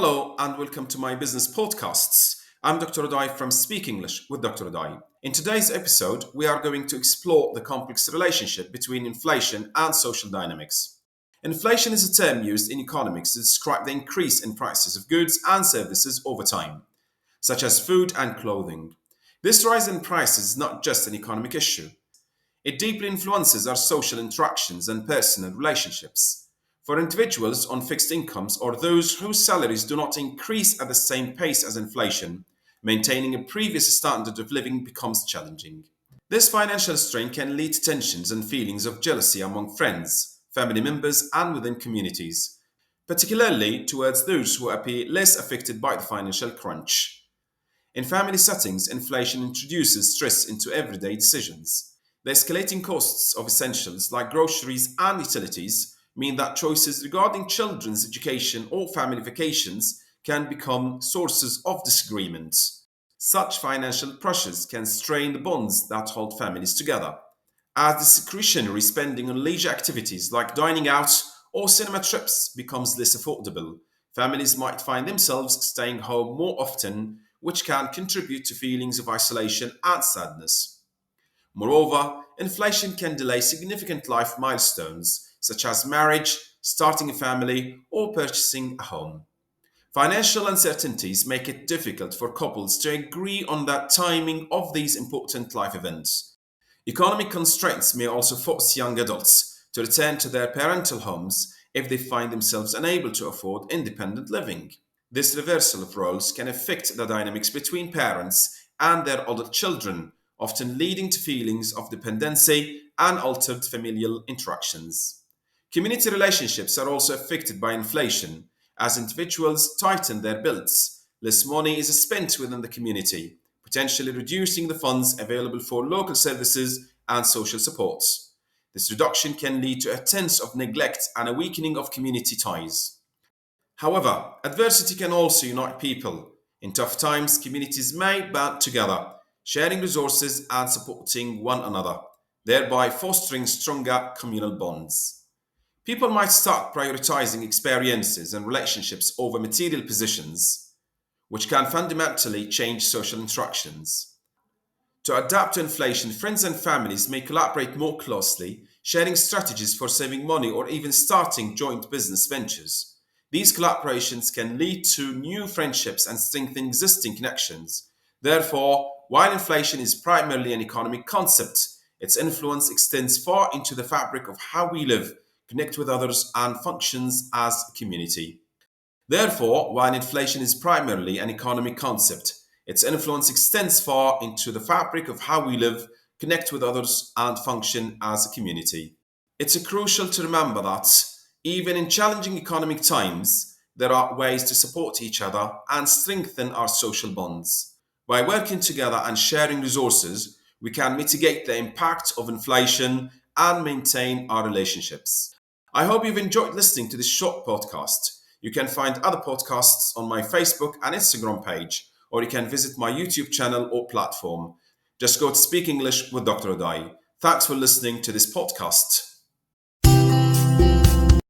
Hello and welcome to my business podcasts. I'm Dr. Odai from Speak English with Dr. Odai. In today's episode, we are going to explore the complex relationship between inflation and social dynamics. Inflation is a term used in economics to describe the increase in prices of goods and services over time, such as food and clothing. This rise in prices is not just an economic issue. It deeply influences our social interactions and personal relationships. For individuals on fixed incomes or those whose salaries do not increase at the same pace as inflation, maintaining a previous standard of living becomes challenging. This financial strain can lead to tensions and feelings of jealousy among friends, family members, and within communities, particularly towards those who appear less affected by the financial crunch. In family settings, inflation introduces stress into everyday decisions. The escalating costs of essentials like groceries and utilities mean that choices regarding children's education or family vacations can become sources of disagreement. Such financial pressures can strain the bonds that hold families together. As discretionary spending on leisure activities like dining out or cinema trips becomes less affordable, families might find themselves staying home more often, which can contribute to feelings of isolation and sadness. Moreover, inflation can delay significant life milestones such as marriage, starting a family, or purchasing a home. Financial uncertainties make it difficult for couples to agree on the timing of these important life events. Economic constraints may also force young adults to return to their parental homes if they find themselves unable to afford independent living. This reversal of roles can affect the dynamics between parents and their adult children, often leading to feelings of dependency and altered familial interactions. Community relationships are also affected by inflation. As individuals tighten their belts, less money is spent within the community, potentially reducing the funds available for local services and social supports. This reduction can lead to a sense of neglect and a weakening of community ties. However, adversity can also unite people. In tough times, communities may band together, sharing resources and supporting one another, thereby fostering stronger communal bonds. People might start prioritizing experiences and relationships over material possessions, which can fundamentally change social interactions. To adapt to inflation, friends and families may collaborate more closely, sharing strategies for saving money or even starting joint business ventures. These collaborations can lead to new friendships and strengthen existing connections. Therefore, while inflation is primarily an economic concept, its influence extends far into the fabric of how we live, connect with others, and functions as a community. Therefore, while inflation is primarily an economic concept, its influence extends far into the fabric of how we live, connect with others, and function as a community. It's crucial to remember that, even in challenging economic times, there are ways to support each other and strengthen our social bonds. By working together and sharing resources, we can mitigate the impact of inflation and maintain our relationships. I hope you've enjoyed listening to this short podcast. You can find other podcasts on my Facebook and Instagram page, or you can visit my YouTube channel or platform. Just go to Speak English with Dr. Odai. Thanks for listening to this podcast.